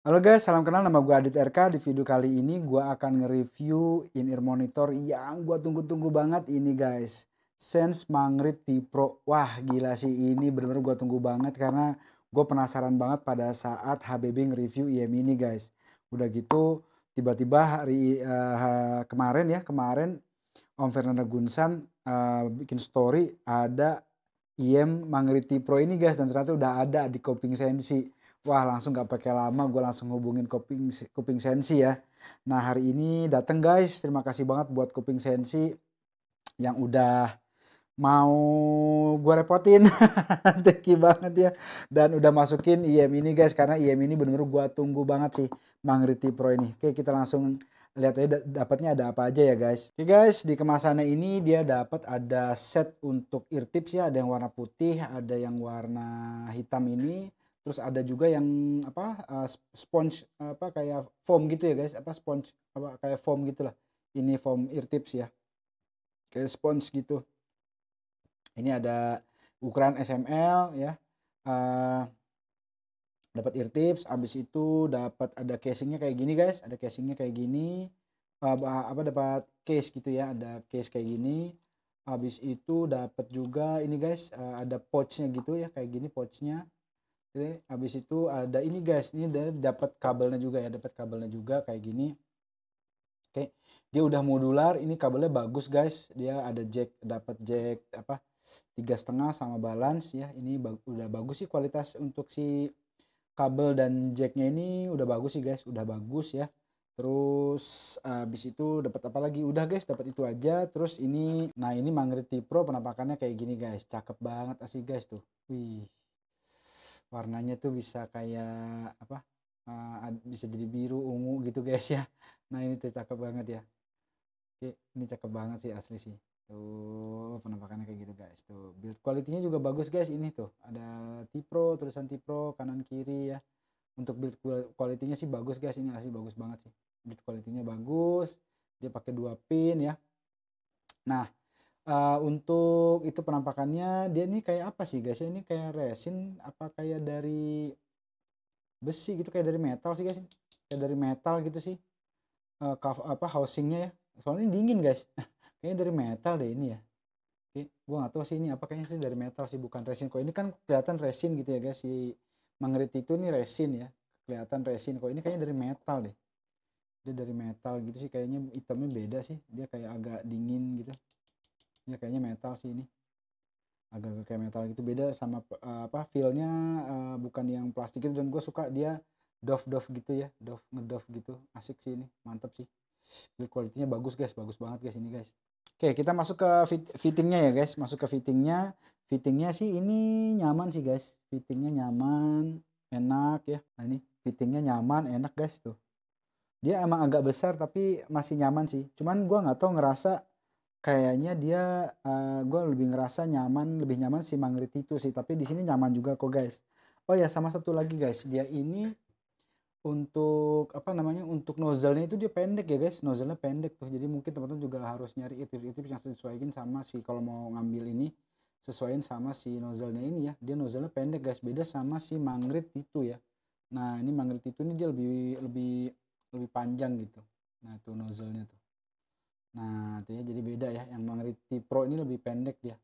Halo guys, salam kenal, nama gue Adit RK. Di video kali ini gue akan nge-review in-ear monitor yang gue tunggu-tunggu banget ini guys. Sense Mangrit T Pro. Wah gila sih, ini bener-bener gue tunggu banget karena gue penasaran banget pada saat HBB nge-review IM ini guys. Udah gitu tiba-tiba kemarin Om Fernando Gunsan bikin story ada IM Mangrit T Pro ini guys, dan ternyata udah ada di Kuping Sensi. Wah langsung gak pakai lama gue langsung hubungin Kuping Sensi ya. Nah hari ini dateng guys, terima kasih banget buat Kuping Sensi yang udah mau gue repotin. Thank you banget ya. Dan udah masukin IM ini guys, karena IM ini bener-bener gue tunggu banget sih, Mangrit T Pro ini. Oke, kita langsung lihat aja dapatnya ada apa aja ya guys. Oke guys, di kemasannya ini dia dapat ada set untuk ear tips ya, ada yang warna putih, ada yang warna hitam ini. Terus ada juga yang apa sponge apa kayak foam gitu ya guys, apa sponge apa kayak foam gitulah. Ini foam ear tips ya. Kayak sponge gitu. Ini ada ukuran SML ya. Uh, dapat ear tips, habis itu dapat ada casingnya kayak gini guys, ada casingnya kayak gini. Apa dapat case gitu ya, ada case kayak gini. Habis itu dapat juga ini guys, ada pouchnya gitu ya, kayak gini pouchnya. Oke, habis itu ada ini guys, ini dapat kabelnya juga ya, dapat kabelnya juga kayak gini. Oke, dia udah modular, ini kabelnya bagus guys, dia ada jack, dapat jack apa 3,5 sama balance ya. Ini udah bagus sih kualitas untuk si kabel dan jacknya ini, udah bagus sih guys, udah bagus ya. Terus habis itu dapat apa lagi? Udah guys, dapat itu aja. Terus ini, nah ini Mangrit T Pro penampakannya kayak gini guys, cakep banget asli guys tuh. Wih, warnanya tuh bisa kayak apa? Bisa jadi biru, ungu gitu guys ya. Nah ini tuh cakep banget ya. Oke, ini cakep banget sih asli sih. Tuh penampakannya kayak gitu guys. Tuh build quality-nya juga bagus guys ini tuh. Ada T Pro, tulisan T Pro kanan kiri ya. Untuk build quality-nya sih bagus guys, ini asli bagus banget sih. Build quality-nya bagus. Dia pakai 2 pin ya. Nah, untuk itu penampakannya dia ini kayak apa sih guys? Ini kayak resin apa kayak dari besi gitu, kayak dari metal sih guys. Kayak dari metal gitu sih. Apa housingnya ya. Soalnya ini dingin guys. Kayaknya dari metal deh ini ya. Oke, gua nggak tahu sih ini apa, kayaknya sih dari metal sih, bukan resin. Kok ini kan kelihatan resin gitu ya guys, si Mangrit itu nih resin ya, kelihatan resin. Kok ini kayaknya dari metal deh, dia dari metal gitu sih kayaknya, hitamnya beda sih, dia kayak agak dingin gitu ya, kayaknya metal sih ini, agak kayak metal gitu, beda sama apa feelnya, bukan yang plastik itu. Dan gue suka dia doff gitu ya, ngedoff gitu, asik sih ini, mantap sih. Build quality-nya bagus guys, bagus banget guys ini guys. Oke, kita masuk ke fittingnya ya guys, masuk ke fittingnya. Fittingnya sih ini nyaman sih guys, fittingnya nyaman, enak ya. Nah ini fittingnya nyaman, enak guys tuh. Dia emang agak besar tapi masih nyaman sih. Cuman gua nggak tahu, ngerasa kayaknya dia gua lebih ngerasa nyaman, lebih nyaman si Mangrit itu sih. Tapi di sini nyaman juga kok guys. Oh ya, sama satu lagi guys, dia ini untuk apa namanya, untuk nozzle-nya itu dia pendek ya guys, nozzle-nya pendek tuh. Jadi mungkin teman-teman juga harus nyari itu yang sesuaiin sama si, kalau mau ngambil ini sesuaiin sama si nozzle-nya ini ya. Dia nozzle-nya pendek guys, beda sama si Mangrit itu ya. Nah, ini Mangrit itu ini dia lebih lebih lebih panjang gitu. Nah, itu nozzle-nya tuh. Nah, artinya jadi beda ya. Yang Mangrit Pro ini lebih pendek dia.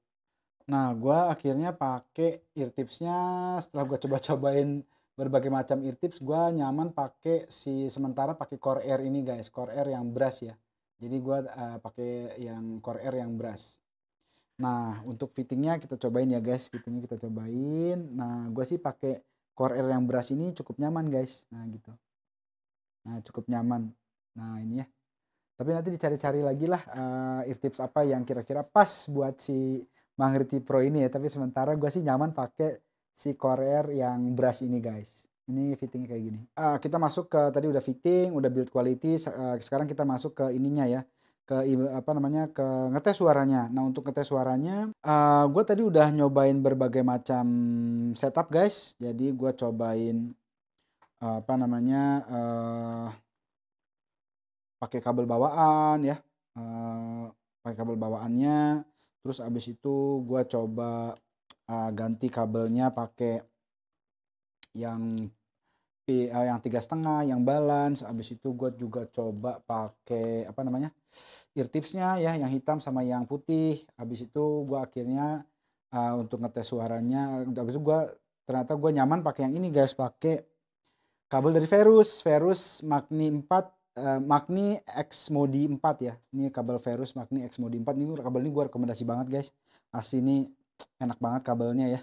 Nah, gua akhirnya pakai ear tipsnya, setelah gua coba-cobain berbagai macam ear tips, gua nyaman pakai si, sementara pakai Core Air ini guys, Core Air yang brass ya. Jadi gua pakai yang Core Air yang brass. Nah, untuk fittingnya kita cobain ya guys, fittingnya kita cobain. Nah, gua sih pakai Core Air yang brass ini cukup nyaman guys. Nah, gitu. Nah, cukup nyaman. Nah, ini ya. Tapi nanti dicari-cari lagi lah ear tips apa yang kira-kira pas buat si Mangriti Pro ini ya. Tapi sementara gue sih nyaman pakai si Core yang brush ini guys. Ini fittingnya kayak gini. Kita masuk ke, tadi udah fitting, udah build quality. Sekarang kita masuk ke ininya ya. Ke apa namanya, ke ngetes suaranya. Nah untuk ngetes suaranya, gue tadi udah nyobain berbagai macam setup guys. Jadi gue cobain apa namanya, pakai kabel bawaan ya, pakai kabel bawaannya. Terus abis itu gua coba ganti kabelnya pakai yang yang 3,5 yang balance. Habis itu gue juga coba pakai apa namanya, ear tipsnya ya yang hitam sama yang putih. Habis itu gue akhirnya untuk ngetes suaranya, habis itu ternyata gue nyaman pakai yang ini guys, pakai kabel dari Ferus Magni 4, Magni X Modi 4 ya. Ini kabel Ferus Magni X Modi 4, ini kabel ini gue rekomendasi banget guys. Asli ini enak banget kabelnya ya.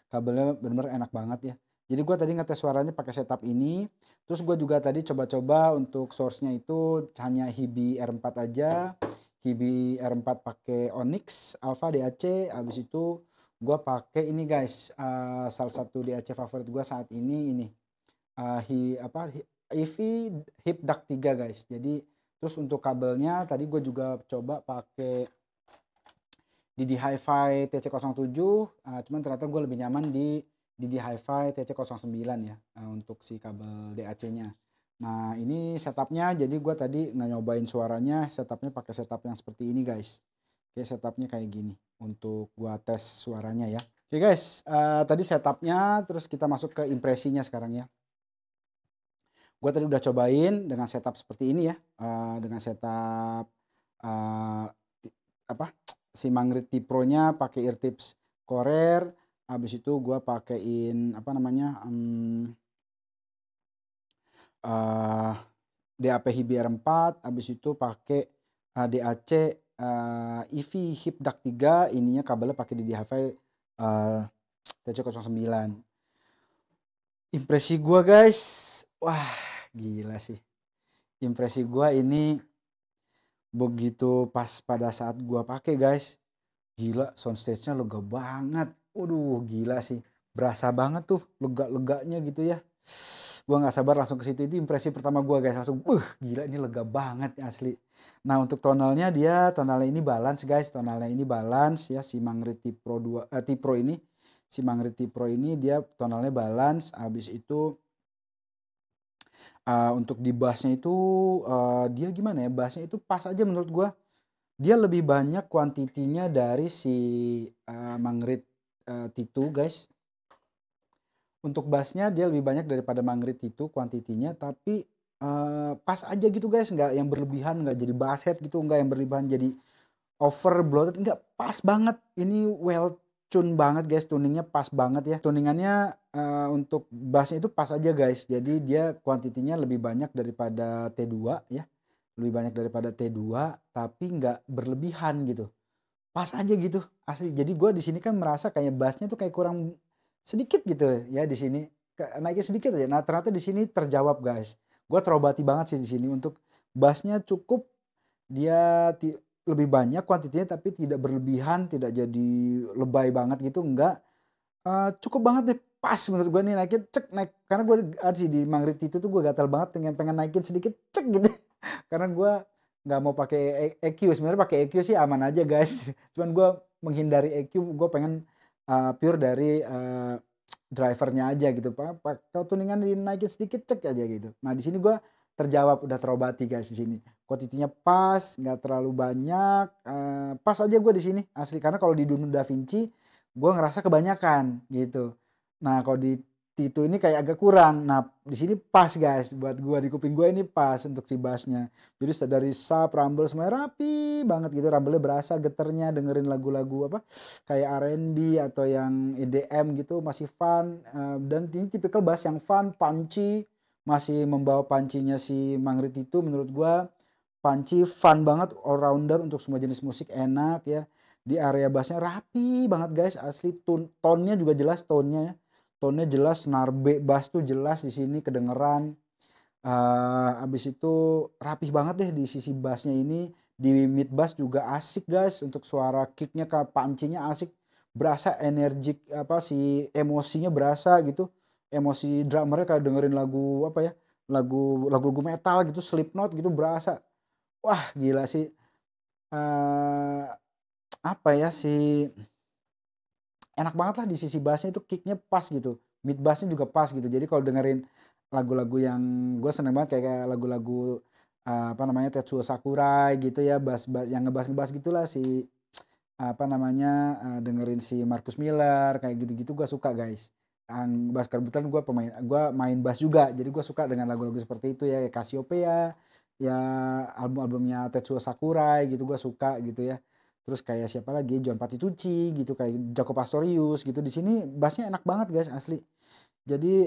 Kabelnya bener-bener enak banget ya. Jadi gue tadi ngetes suaranya pakai setup ini. Terus gue juga tadi coba-coba untuk source-nya itu hanya Hibi R4 aja. Hibi R4 pakai Onyx Alpha DAC. Habis itu gue pakai ini guys, salah satu DAC favorit gue saat ini EV Hip DAC 3 guys. Jadi terus untuk kabelnya tadi gue juga coba pakai Didi Hi-Fi TC07, cuman ternyata gue lebih nyaman di Didi Hi-Fi TC09 ya, untuk si kabel DAC-nya. Nah ini setupnya, jadi gue tadi nggak nyobain suaranya, setupnya pakai setup yang seperti ini guys. Oke, setupnya kayak gini untuk gue tes suaranya ya. Oke guys, tadi setupnya, terus kita masuk ke impresinya sekarang ya. Gue tadi udah cobain dengan setup seperti ini ya, dengan setup si Mangriti Pro-nya pakai ear tips Corer. Habis itu gue pakein apa namanya, DAP Hibi R4. Habis itu pakai DAC EV Hip DAC 3, ininya kabelnya pakai di Hi-Fi TC09. Impresi gue guys, wah gila sih. Impresi gue ini begitu pas pada saat gue pakai guys, gila soundstage-nya lega banget. Waduh gila sih, berasa banget tuh lega-leganya gitu ya. Gue nggak sabar langsung ke situ. Itu impresi pertama gue guys, langsung gila ini lega banget asli. Nah untuk tonalnya ini balance guys, tonalnya ini balance ya. Si Mangriti Pro 2 T-Pro ini, si Mangriti Pro ini dia tonalnya balance. Habis itu untuk di bassnya itu dia gimana ya, bassnya itu pas aja menurut gue. Dia lebih banyak kuantitinya dari si Mangrit T2 guys. Untuk bassnya dia lebih banyak daripada Mangrit T2 kuantitinya, tapi pas aja gitu guys, nggak yang berlebihan, nggak jadi bass head gitu, nggak yang berlebihan jadi over bloated, nggak, pas banget. Ini well tune banget guys, tuningnya pas banget ya. Tuningannya untuk bassnya itu pas aja guys, jadi dia kuantitinya lebih banyak daripada T2 ya. Lebih banyak daripada T2 tapi nggak berlebihan gitu. Pas aja gitu asli. Jadi gue di sini kan merasa kayak bassnya tuh kayak kurang sedikit gitu ya di sini. Naiknya sedikit aja. Nah, ternyata di sini terjawab guys. Gue terobati banget sih di sini. Untuk bassnya cukup, dia lebih banyak kuantitinya tapi tidak berlebihan, tidak jadi lebay banget gitu, enggak. Cukup banget deh, pas menurut gue nih naikin naik, karena gue sih di Mangrit itu tuh gue gatal banget pengen naikin sedikit gitu. Karena gue nggak mau pakai EQ, sebenarnya pakai EQ sih aman aja guys. Cuman gue menghindari EQ, gue pengen pure dari drivernya aja gitu. Kalau tuningan dinaikin sedikit aja gitu. Nah di sini gue terjawab, udah terobati guys di sini. Kuantitinya pas, nggak terlalu banyak, pas aja gue di sini asli. Karena kalau di Dunu DaVinci gue ngerasa kebanyakan gitu. Nah kalau di T2 ini kayak agak kurang. Nah di sini pas guys, buat gue di kuping gue ini pas untuk si bassnya. Jadi dari sub, rumble semuanya rapi banget gitu. Rumble-nya berasa, geternya dengerin lagu-lagu apa kayak R&B atau yang EDM gitu masih fun. Dan ini tipikal bass yang fun, punchy, masih membawa pancinya si Mangrit itu menurut gue. Punchy, fun banget, all rounder untuk semua jenis musik, enak ya. Di area bassnya rapi banget guys, asli. Tone-nya juga jelas, tone-nya ya. Tone-nya jelas, snare bass tuh jelas di sini kedengeran. Habis itu rapih banget deh di sisi bassnya ini. Di mid bass juga asik guys, untuk suara kicknya ke pancinya asik. Berasa energik, si emosinya berasa gitu. Emosi drummernya kayak dengerin lagu apa ya, lagu metal gitu, Slipknot gitu berasa. Wah gila sih. Apa ya sih, enak banget lah di sisi bassnya itu, kicknya pas gitu, mid bassnya juga pas gitu. Jadi kalau dengerin lagu-lagu yang gue seneng banget kayak lagu-lagu apa namanya Tetsuo Sakurai gitu ya, bass yang ngebass gitulah, si apa namanya dengerin si Marcus Miller kayak gitu-gitu gue suka guys. bass kebetulan gue main bass juga, jadi gue suka dengan lagu-lagu seperti itu ya, kayak Cassiopeia, ya album-albumnya Tetsuo Sakurai gitu gue suka gitu ya. Terus kayak siapa lagi, John Patitucci gitu, kayak Jaco Pastorius gitu. Di sini bassnya enak banget guys, asli. Jadi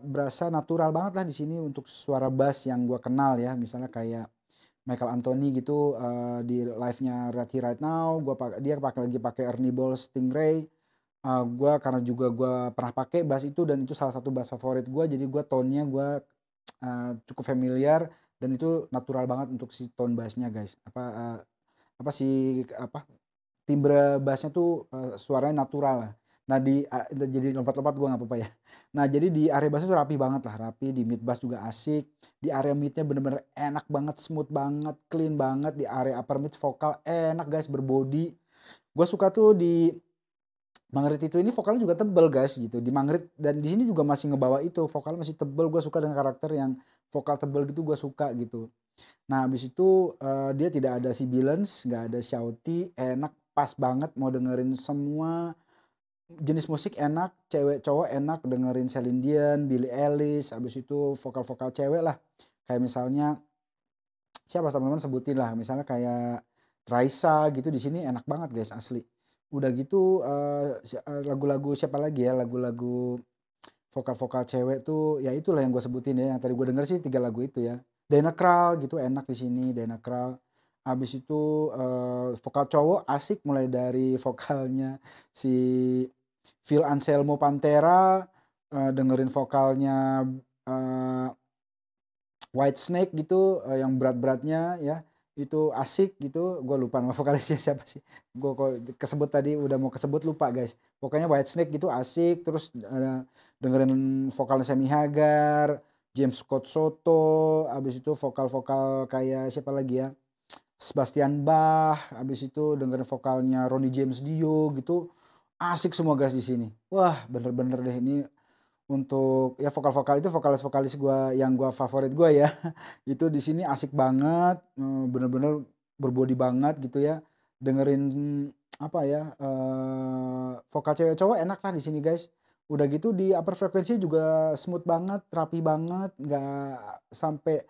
berasa natural banget lah di sini untuk suara bass yang gue kenal ya, misalnya kayak Michael Anthony gitu, di live-nya Right Here Right Now, dia lagi pakai Ernie Ball Stingray. Gua karena juga gua pernah pakai bass itu dan itu salah satu bass favorit gua, jadi gua tone-nya cukup familiar dan itu natural banget untuk si tone bass-nya guys. Apa sih, timbre bass-nya tuh, suaranya natural lah. Nah jadi lompat-lompat gua nggak apa-apa ya. Nah jadi di area bass itu rapi banget lah, rapi, di mid bass juga asik, di area mid-nya bener-bener enak banget, smooth banget, clean banget, di area upper mid vokal enak guys, berbody. Gua suka tuh di Mangrit itu ini vokalnya juga tebel guys gitu, di Mangrit dan di sini juga masih ngebawa itu, vokalnya masih tebel, gue suka dengan karakter yang vokal tebel gitu, gue suka gitu. Nah habis itu, dia tidak ada sibilance, nggak ada shouty, enak, pas banget mau dengerin semua jenis musik enak, cewek cowok enak dengerin Celine Dion, Billie Eilish, habis itu vokal-vokal cewek lah. Kayak misalnya siapa teman-teman sebutin lah, misalnya kayak Raisa gitu di sini enak banget guys asli. Udah gitu lagu-lagu siapa lagi ya, lagu-lagu vokal-vokal cewek tuh ya itulah yang gue sebutin ya, yang tadi gue denger sih 3 lagu itu ya. Diana Krall gitu enak di sini, Diana Krall. Habis itu vokal cowok asik mulai dari vokalnya si Phil Anselmo Pantera, dengerin vokalnya eee Whitesnake gitu, yang berat-beratnya ya, itu asik gitu, gue lupa nama vokalisnya siapa sih, gue kok kesebut tadi udah mau kesebut lupa guys. Pokoknya Whitesnake gitu asik, terus dengerin vokalnya Sammy Hagar, James Scott Soto, habis itu vokal-vokal kayak siapa lagi ya, Sebastian Bach, habis itu dengerin vokalnya Ronnie James Dio gitu, asik semua guys di sini. Wah bener-bener deh ini untuk ya vokal-vokal itu vokalis-vokalis yang gua favorit gua ya. Itu di sini asik banget, bener-bener berbody banget gitu ya. Dengerin apa ya, vokal cewek cowok enak lah di sini guys. Udah gitu di upper frekuensi juga smooth banget, rapi banget, nggak sampai,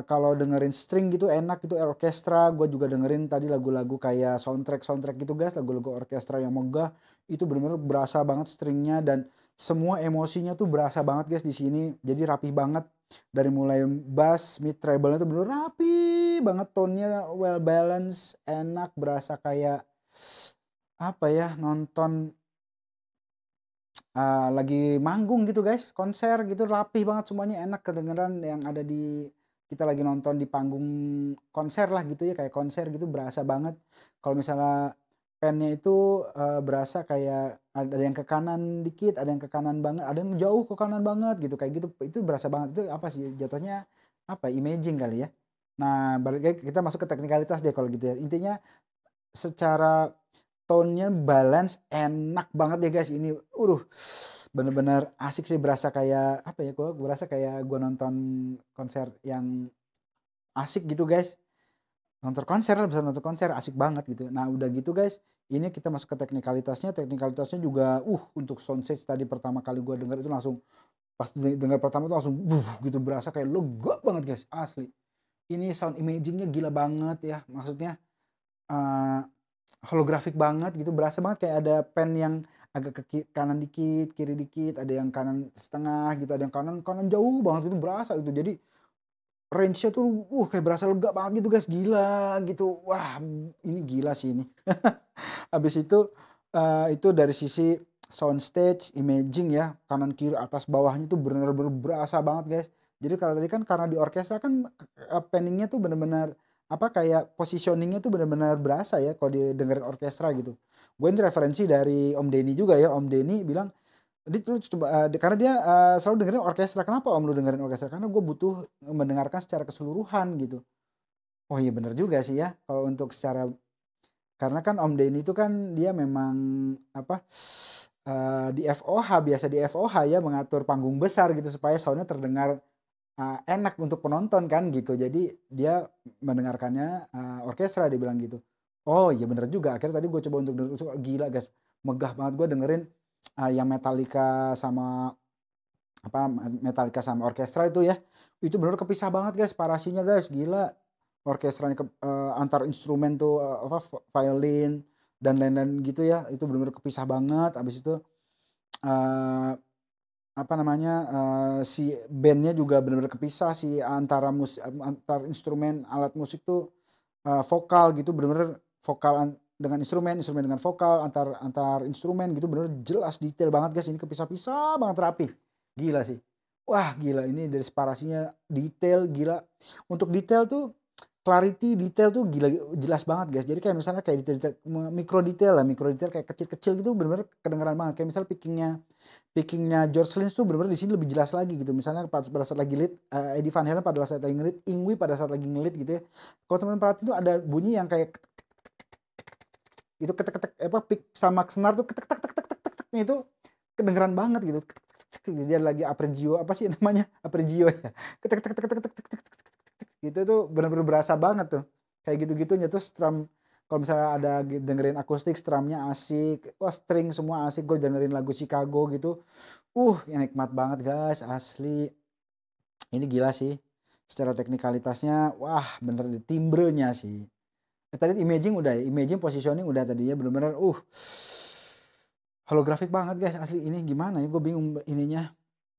kalau dengerin string gitu enak gitu, orkestra. Gua juga dengerin tadi lagu-lagu kayak soundtrack-soundtrack gitu guys, lagu-lagu orkestra yang megah, itu bener-bener berasa banget stringnya dan semua emosinya tuh berasa banget guys di sini. Jadi rapih banget. Dari mulai bass, mid, treble-nya tuh bener rapi banget, tone-nya well balance, enak, berasa kayak apa ya, nonton lagi manggung gitu guys, konser gitu, rapih banget semuanya, enak kedengeran yang ada kita lagi nonton di panggung konser lah gitu ya, kayak konser gitu berasa banget. Kalau misalnya pennya itu, berasa kayak ada yang ke kanan dikit, ada yang ke kanan banget, ada yang jauh ke kanan banget gitu, kayak gitu, itu berasa banget. Itu apa sih jatuhnya, apa, imaging kali ya. Nah balik lagi kita masuk ke teknikalitas deh kalau gitu ya. Intinya secara tone-nya balance, enak banget ya guys ini. Bener-bener asik sih, berasa kayak apa ya, gua berasa kayak gua nonton konser yang asik gitu guys. Nonton konser lah, bisa nonton konser, asik banget gitu. Nah udah gitu guys, ini kita masuk ke teknikalitasnya. Teknikalitasnya juga, untuk soundstage tadi pertama kali gua denger itu langsung, pas denger pertama tuh langsung gitu, berasa kayak lega banget guys, asli. Ini sound imaging-nya gila banget ya, maksudnya, eee holografik banget gitu, berasa banget kayak ada pen yang agak ke kanan dikit, kiri dikit, ada yang kanan setengah gitu, ada yang kanan kanan jauh banget gitu, berasa gitu. Jadi range-nya tuh, kayak berasa lega banget gitu guys, gila gitu. Wah, ini gila sih ini. Habis itu dari sisi soundstage, imaging ya, kanan kiri atas bawahnya tuh bener-bener berasa banget guys. Jadi kalau tadi kan karena di orkestra kan, panning-nya tuh bener-bener apa, kayak positioning-nya tuh bener-bener berasa ya kalau didengerin orkestra gitu. Gue ini referensi dari Om Denny juga ya, Om Denny bilang, dia tuh coba, karena dia, selalu dengerin orkestra. "Kenapa Om lu dengerin orkestra?" "Karena gue butuh mendengarkan secara keseluruhan," gitu. Oh iya bener juga sih ya, kalau untuk secara karena kan Om Denny itu kan dia memang apa, di FOH, biasa di FOH ya mengatur panggung besar gitu supaya sound-nya terdengar, enak untuk penonton kan gitu. Jadi dia mendengarkannya, orkestra dia bilang gitu. Oh iya bener juga, akhirnya tadi gue coba untuk denger, gila guys, megah banget gue dengerin yang Metallica sama Metallica sama orkestra itu ya, itu bener kepisah banget guys parasinya guys, gila. Orkestranya antar instrumen tuh, violin dan lain-lain gitu ya, itu bener-bener kepisah banget. Habis itu, eee, apa namanya, si bandnya juga bener-bener kepisah sih antara antar instrumen, alat musik tuh, vokal gitu bener-bener vokal dengan instrumen, instrumen dengan vokal, antar antar instrumen gitu bener jelas detail banget guys, ini kepisah-pisah banget rapi, gila sih. Wah gila ini dari separasinya detail gila, untuk detail tuh clarity detail tuh gila jelas banget guys, jadi kayak misalnya kayak detail-detail mikro detail lah, mikro detail kayak kecil-kecil gitu bener-bener kedengeran banget, kayak misal pickingnya George Lynch tuh bener-bener di sini lebih jelas lagi gitu. Misalnya pada saat lagi lead, Eddie Van Halen pada saat lagi nge-lead, Yngwie pada saat lagi nge-lead gitu ya. Kalau teman perhatiin tuh ada bunyi yang kayak itu ketek-ketek apa pick sama senar tuh ketek tek tek tek tek tek teknya itu kedengeran banget gitu. Dia lagi arpeggio apa sih namanya? Arpeggio ya. Ketek tek tek tek tek tek tek gitu tuh bener-bener berasa banget tuh. Kayak gitu-gitunya terus strum kalau misalnya ada dengerin akustik strumnya asik, wah string semua asik, gue dengerin lagu Chicago gitu. Ya nikmat banget guys, asli. Ini gila sih. Secara teknikalitasnya, wah bener di timbrenya sih. Tadi imaging udah ya, imaging positioning udah tadi ya bener-bener holographic banget guys asli. Ini gimana ya, gue bingung ininya.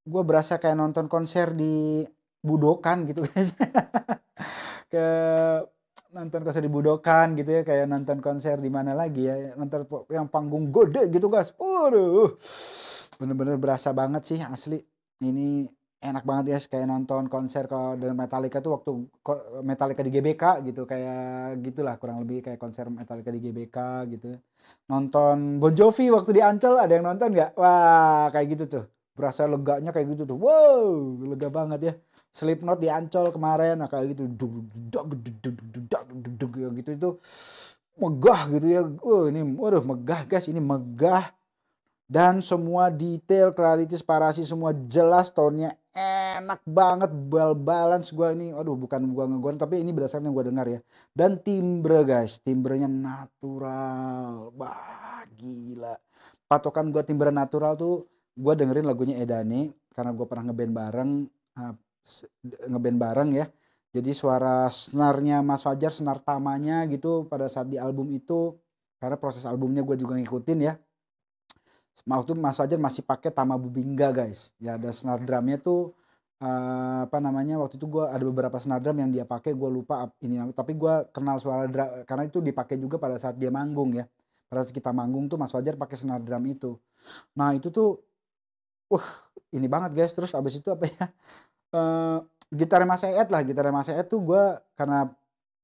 Gue berasa kayak nonton konser di Budokan gitu guys. Kayak nonton konser di Budokan gitu ya, kayak nonton konser di mana lagi ya, nonton yang panggung gede gitu guys. Waduh, bener-bener berasa banget sih asli. Ini enak banget guys, kayak nonton konser kalau dengan Metallica tuh waktu Metallica di GBK gitu, kayak gitulah kurang lebih kayak konser Metallica di GBK gitu ya. Nonton Bon Jovi waktu di Ancol ada yang nonton nggak? Wah kayak gitu tuh, berasa leganya kayak gitu tuh. Wow, lega banget ya. Slipknot di Ancol kemarin, nah kayak gitu, gitu itu megah gitu ya. Ini waduh megah guys, ini megah dan semua detail, clarity, separasi semua jelas, tone-nya enak banget, balance gua ini. Aduh bukan gua ngegon tapi ini berdasarkan yang gua dengar ya. Dan timbre guys, timbrenya natural. Bah, gila. Patokan gua timbre natural tuh gua dengerin lagunya Edane karena gua pernah ngeband bareng, ya. Jadi suara snare-nya Mas Fajar, senar tamanya gitu pada saat di album itu, karena proses albumnya gue juga ngikutin ya. Waktu Mas Fajar masih pakai Tama Bubingga guys. Ya ada snare drumnya tuh, apa namanya, waktu itu gue ada beberapa snare drum yang dia pakai, gue lupa ini, tapi gue kenal suara drum karena itu dipakai juga pada saat dia manggung ya. Pada saat kita manggung tuh Mas Fajar pakai snare drum itu. Nah itu tuh, uh ini banget guys. Terus abis itu apa ya, gitarnya Mas Eed lah, gitarnya Mas Eed tuh gue karena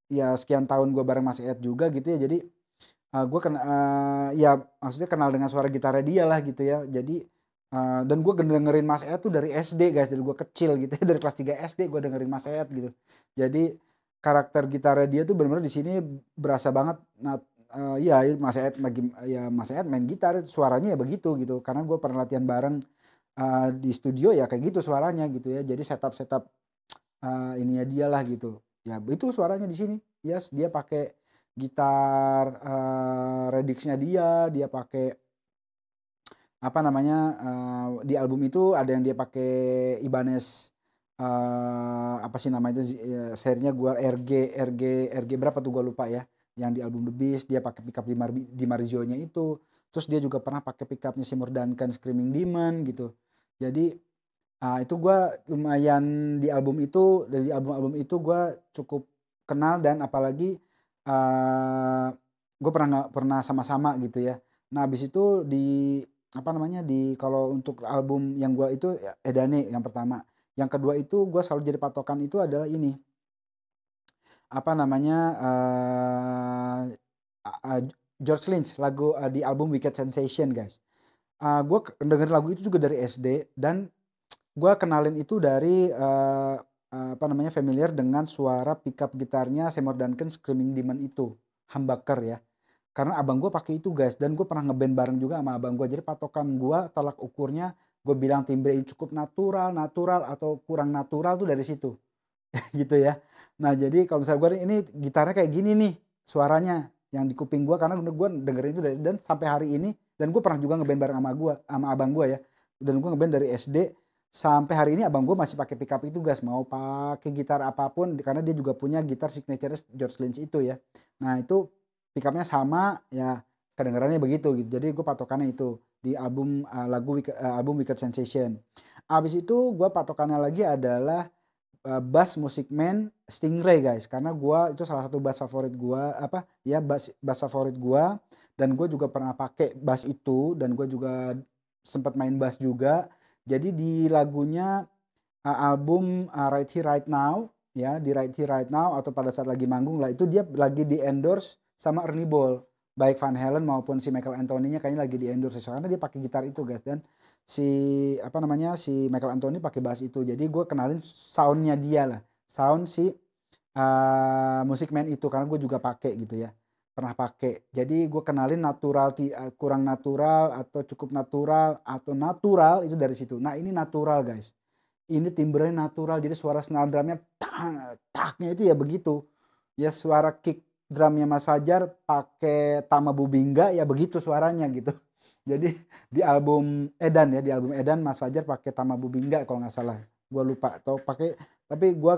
ya sekian tahun gue bareng Mas Eed juga gitu ya, jadi gue ya maksudnya kenal dengan suara gitarnya dia lah gitu ya. Jadi, dan gue dengerin Mas Eed tuh dari SD guys, dari gue kecil gitu ya, dari kelas 3 SD gue dengerin Mas Eed gitu. Jadi karakter gitarnya dia tuh bener-bener di sini berasa banget. Nah, iya Mas Eed main gitar, suaranya ya begitu gitu. Karena gue pernah latihan bareng, di studio ya kayak gitu suaranya gitu ya. Jadi setup-setup, ininya dia lah gitu. Ya itu suaranya di sini. Yes, dia pakai gitar, Radix-nya dia pakai apa namanya, di album itu ada yang dia pakai Ibanez, apa sih nama itu serinya gua RG berapa tuh gua lupa ya, yang di album The Beast dia pakai pickup Di Marzio-nya itu. Terus dia juga pernah pakai pickupnya Seymour Duncan Screaming Demon gitu. Jadi, itu gua lumayan di album itu, dari album-album itu gua cukup kenal dan apalagi, gue pernah sama-sama gitu ya. Nah habis itu apa namanya, kalau untuk album yang gue itu ya Edane yang pertama. Yang kedua itu gue selalu jadi patokan itu adalah ini, apa namanya, George Lynch lagu, di album Wicked Sensation guys. Gue dengerin lagu itu juga dari SD dan gue kenalin itu dari, apa namanya, familiar dengan suara pickup gitarnya Seymour Duncan Screaming Demon itu, humbucker ya. Karena abang gue pakai itu guys dan gue pernah ngeband bareng juga sama abang gue. Jadi patokan gue, tolak ukurnya, gue bilang timbre ini cukup natural, natural atau kurang natural tuh dari situ, gitu ya. Nah jadi kalau misalnya gue ini gitarnya kayak gini nih suaranya yang di kuping gue karena gue dengerin itu dan sampai hari ini Dan gue pernah juga ngeband bareng sama abang gue ya. Dan gue ngeband dari SD sampai hari ini abang gue masih pakai pickup itu guys. Mau pakai gitar apapun karena dia juga punya gitar signature George Lynch itu ya. Nah itu pickupnya sama ya, kedengarannya begitu gitu. Jadi gue patokannya itu di album album Wicked Sensation. Abis itu gue patokannya lagi adalah bass Music Man Stingray guys, karena gua itu salah satu bass favorit gua, bass favorit gua, dan gue juga pernah pakai bass itu, dan gue juga sempat main bass juga. Jadi di lagunya album Right Here Right Now ya, di Right Here Right Now atau pada saat lagi manggung lah, itu dia lagi di endorse sama Ernie Ball, baik Van Halen maupun si Michael Anthony-nya kayaknya lagi di endorse karena dia pakai gitar itu guys. Dan si Michael Anthony pakai bass itu. Jadi gue kenalin soundnya dia lah, sound si Music Man itu, karena gue juga pakai gitu ya, pernah pakai. Jadi gue kenalin natural, kurang natural atau cukup natural atau natural itu dari situ. Nah ini natural guys, ini timbrenya natural, jadi suara snare drumnya taknya itu ya begitu ya, suara kick drumnya Mas Fajar pakai Tama Bubingga ya begitu suaranya gitu. Jadi di album Edan Mas Fajar pakai Tama Bubingga kalau nggak salah, gue lupa atau pakai, tapi gue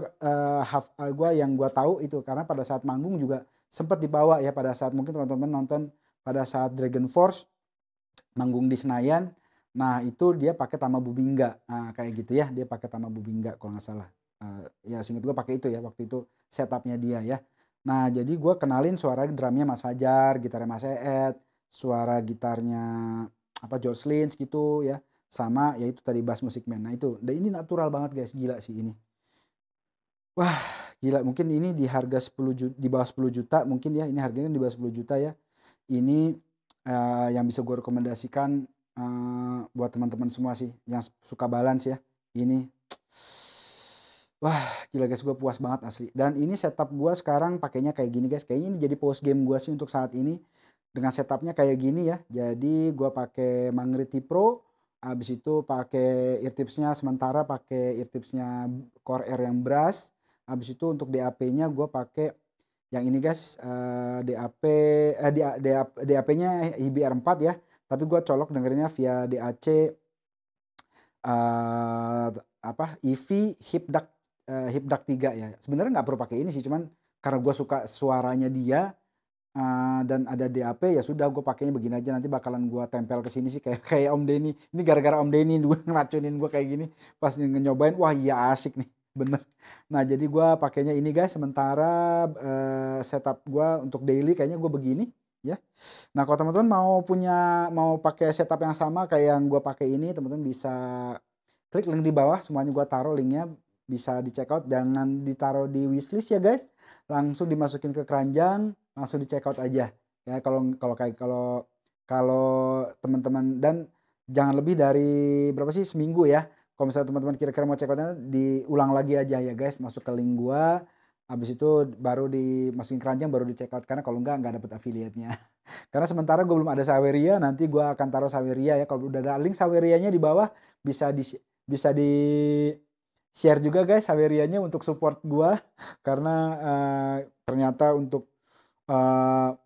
yang gue tahu itu karena pada saat manggung juga sempat dibawa ya, pada saat mungkin teman-teman nonton pada saat Dragon Force manggung di Senayan. Nah itu dia pakai Tama Bubingga, nah kayak gitu ya, dia pakai Tama Bubingga kalau nggak salah. Ya seinget gue pakai itu ya waktu itu setupnya dia ya. Nah jadi gue kenalin suara drumnya Mas Fajar, gitarnya Mas Eed, suara gitarnya George Lynch gitu ya, sama ya itu tadi bass Music Man. Nah itu, dan ini natural banget guys, gila sih ini. Wah gila, mungkin ini di harga 10 juta, di bawah 10 juta mungkin ya, ini harganya di bawah 10 juta ya. Ini yang bisa gue rekomendasikan buat teman-teman semua sih yang suka balance ya. Ini wah gila guys, gue puas banget asli. Dan ini setup gue sekarang pakainya kayak gini guys. Kayaknya ini jadi post game gue sih untuk saat ini, dengan setupnya kayak gini ya. Jadi gue pakai Mangrity Pro, habis itu pakai eartipsnya sementara pakai eartipsnya Core Air yang brass. Habis itu untuk DAP-nya gue pakai yang ini guys, DAP-nya HBR4 ya, tapi gue colok dengerinnya via DAC EV Hip DAC 3 ya. Sebenarnya nggak perlu pakai ini sih, cuman karena gue suka suaranya dia dan ada DAP ya sudah gue pakainya begini aja. Nanti bakalan gue tempel ke sini sih kayak Om Denny. Ini gara-gara Om Denny gue ngeracunin gue kayak gini pas nyobain, wah iya asik nih. Bener. Nah jadi gue pakainya ini guys, sementara setup gue untuk daily kayaknya gue begini ya. Nah kalau teman-teman mau pakai setup yang sama kayak yang gue pakai ini, teman-teman bisa klik link di bawah, semuanya gue taruh linknya, bisa di check out, jangan ditaruh di wishlist ya guys, langsung dimasukin ke keranjang, langsung di check out aja ya. Kalau teman-teman, dan jangan lebih dari berapa sih, seminggu ya. Kalau misalnya teman-teman kira-kira mau check outnya, diulang lagi aja ya guys, masuk ke link gua, habis itu baru dimasukin keranjang, baru di check out, karena kalau nggak dapet affiliate-nya. Karena sementara gue belum ada Saweria, nanti gue akan taruh Saweria ya. Kalau udah ada link Sawerianya di bawah, bisa di share juga guys Sawerianya untuk support gue, karena ternyata untuk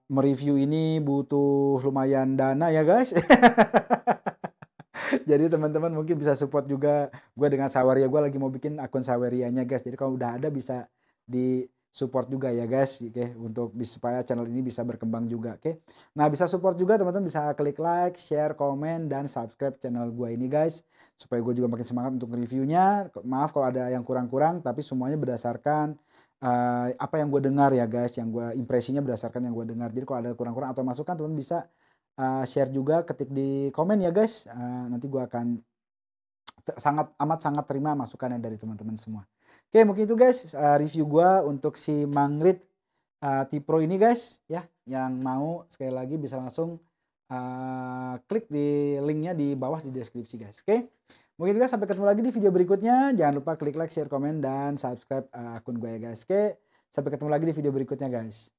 mereview ini butuh lumayan dana ya guys. Jadi teman-teman mungkin bisa support juga gue dengan Saweria. Gue lagi mau bikin akun Sawerianya guys. Jadi kalau udah ada bisa di support juga ya guys, oke, untuk supaya channel ini bisa berkembang juga, oke. Nah bisa support juga teman-teman, bisa klik like, share, komen, dan subscribe channel gue ini guys, supaya gue juga makin semangat untuk reviewnya. Maaf kalau ada yang kurang-kurang, tapi semuanya berdasarkan apa yang gue dengar ya guys, yang gue impresinya berdasarkan yang gue dengar. Jadi kalau ada kurang-kurang atau masukan, teman bisa share juga, ketik di komen ya guys. Nanti gue akan sangat terima masukannya dari teman-teman semua. Oke, mungkin itu guys review gue untuk si Mangrit T-Pro ini guys ya. Yang mau sekali lagi bisa langsung klik di linknya di bawah di deskripsi guys. Oke, mungkin guys sampai ketemu lagi di video berikutnya. Jangan lupa klik like, share, komen, dan subscribe akun gue ya guys. Oke, sampai ketemu lagi di video berikutnya guys.